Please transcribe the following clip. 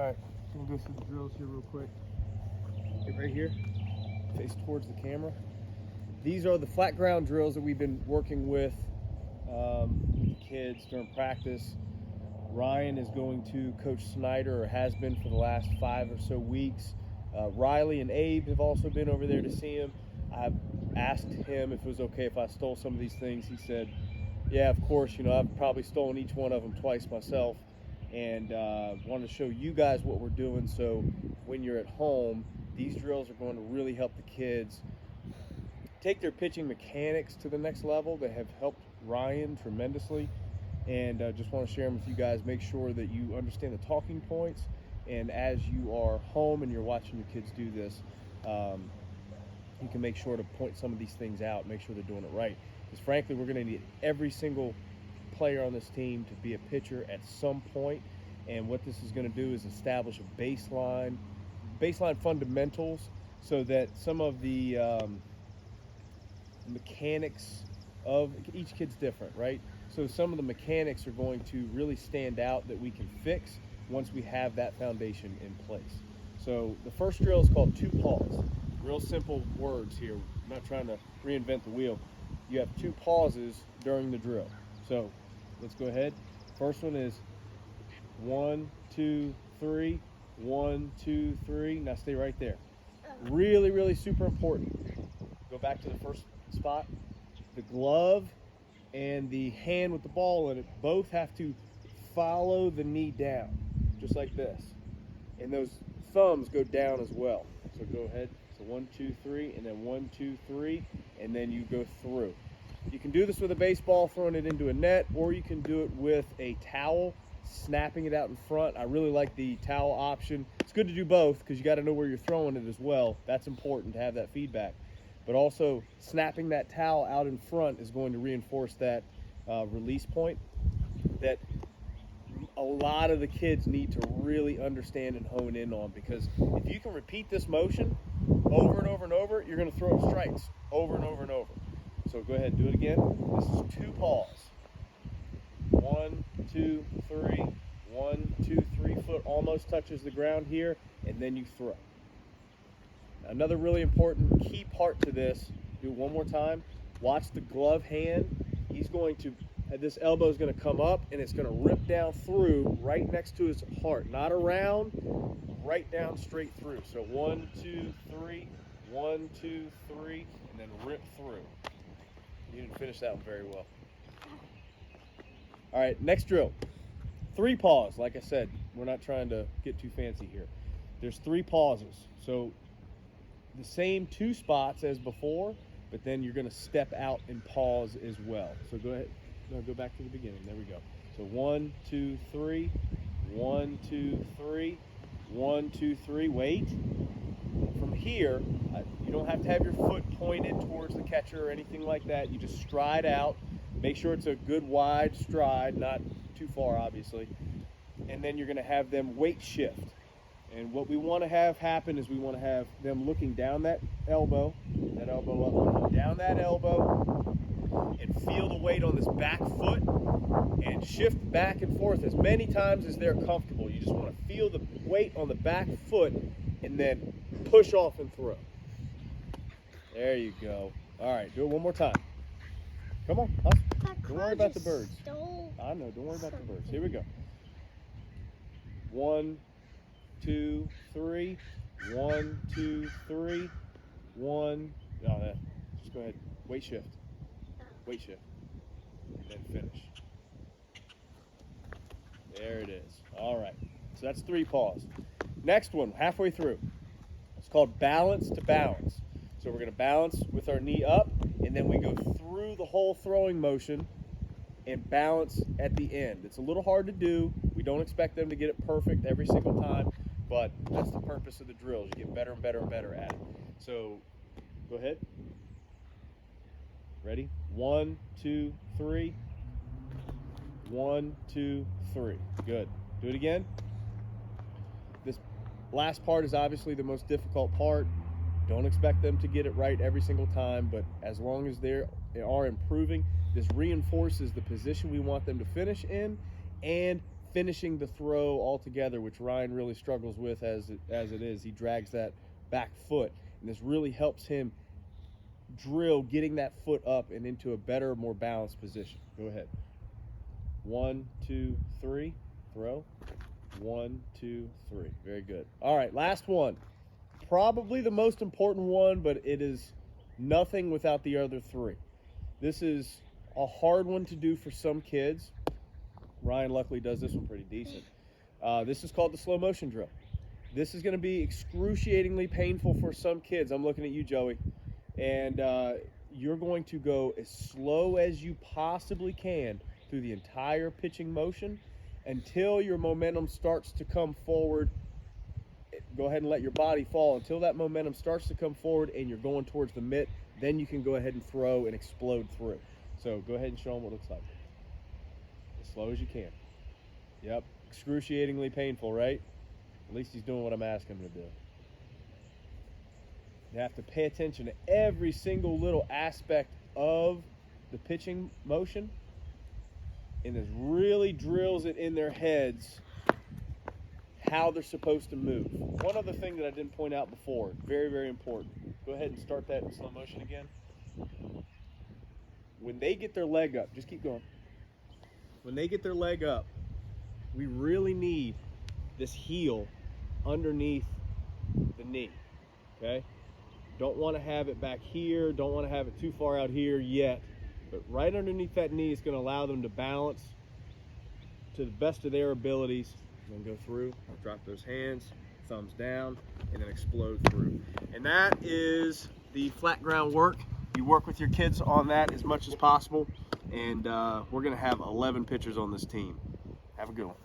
Alright, I'm gonna go through the drills here real quick. Get right here, face towards the camera. These are the flat ground drills that we've been working with the kids during practice. Ryan is going to coach Snyder, or has been for the last 5 or so weeks. Riley and Abe have also been over there to see him. I've asked him if it was okay if I stole some of these things. He said, yeah, of course. You know, I've probably stolen each one of them twice myself, and wanted to show you guys what we're doing, so when you're at home, these drills are going to really help the kids take their pitching mechanics to the next level. They have helped Ryan tremendously, and just want to share them with you guys. Make sure that you understand the talking points, and as you are home and you're watching your kids do this, you can make sure to point some of these things out, make sure they're doing it right. Because frankly, we're going to need every single player on this team to be a pitcher at some point, and what this is going to do is establish a baseline fundamentals, so that some of the mechanics of each kid's different, right? So some of the mechanics are going to really stand out that we can fix once we have that foundation in place. So the first drill is called 2 pause. Real simple words here. I'm not trying to reinvent the wheel. You have 2 pauses during the drill. So let's go ahead. First one is 1, 2, 3. 1, 2, 3. Now stay right there. Really, really super important. Go back to the first spot. The glove and the hand with the ball in it both have to follow the knee down, just like this. And those thumbs go down as well. So go ahead. So 1, 2, 3, and then 1, 2, 3, and then you go through. You can do this with a baseball, throwing it into a net, or you can do it with a towel, snapping it out in front. I really like the towel option. It's good to do both because you got to know where you're throwing it as well. That's important to have that feedback. But also, snapping that towel out in front is going to reinforce that release point that a lot of the kids need to really understand and hone in on, because if you can repeat this motion over and over and over, you're going to throw strikes over and over and over. So go ahead, do it again. This is 2 pause. 1, 2, 3. 1, 2, 3. Foot almost touches the ground here, and then you throw. Another really important key part to this, do it one more time. Watch the glove hand. This elbow is going to come up, and it's going to rip down through right next to his heart. Not around, right down straight through. So 1, 2, 3. 1, 2, 3, and then rip through. You didn't finish that one very well. All right, next drill. 3 pause. Like I said, we're not trying to get too fancy here. There's 3 pauses. So the same 2 spots as before, but then you're going to step out and pause as well. So go ahead. No, go back to the beginning. There we go. So 1, 2, 3. 1, 2, 3. 1, 2, 3. Wait. From here, you don't have to have your foot pointed towards the catcher or anything like that. You just stride out. Make sure it's a good wide stride, not too far, obviously. And then you're going to have them weight shift. And what we want to have happen is we want to have them looking down that elbow up, looking down that elbow, and feel the weight on this back foot, and shift back and forth as many times as they're comfortable. You just want to feel the weight on the back foot, and then push off and throw. There you go. All right, do it one more time. Come on, up. Don't worry about the birds. I know, don't worry about the birds. Here we go. 1, 2, 3. 1, 2, 3. 1. No, just go ahead. Weight shift. Weight shift. And then finish. There it is. All right. So that's 3 pause. Next one, halfway through. It's called balance to balance. So we're going to balance with our knee up, and then we go through the whole throwing motion and balance at the end. It's a little hard to do. We don't expect them to get it perfect every single time, but that's the purpose of the drills. You get better and better and better at it. So go ahead. Ready? 1, 2, 3. 1, 2, 3. Good. Do it again. This last part is obviously the most difficult part. Don't expect them to get it right every single time, but as long as they are improving, this reinforces the position we want them to finish in and finishing the throw altogether, which Ryan really struggles with as it is. He drags that back foot, and this really helps him drill getting that foot up and into a better, more balanced position. Go ahead. 1, 2, 3, throw. 1, 2, 3. Very good. All right, last one. Probably the most important one, but it is nothing without the other three. This is a hard one to do for some kids. Ryan luckily does this one pretty decent. This is called the slow motion drill. This is going to be excruciatingly painful for some kids. I'm looking at you, Joey. And you're going to go as slow as you possibly can through the entire pitching motion until your momentum starts to come forward. Go ahead and let your body fall until that momentum starts to come forward and you're going towards the mitt. Then you can go ahead and throw and explode through. So go ahead and show them what it looks like. As slow as you can. Yep, excruciatingly painful, right? At least he's doing what I'm asking him to do. You have to pay attention to every single little aspect of the pitching motion, and this really drills it in their heads how they're supposed to move. One other thing that I didn't point out before, very, very important. Go ahead and start that in slow motion again. When they get their leg up, just keep going. When they get their leg up, we really need this heel underneath the knee, okay? Don't want to have it back here, don't want to have it too far out here yet, but right underneath that knee is going to allow them to balance to the best of their abilities. And then go through, drop those hands, thumbs down, and then explode through. And that is the flat ground work. You work with your kids on that as much as possible, and we're going to have 11 pitchers on this team. Have a good one.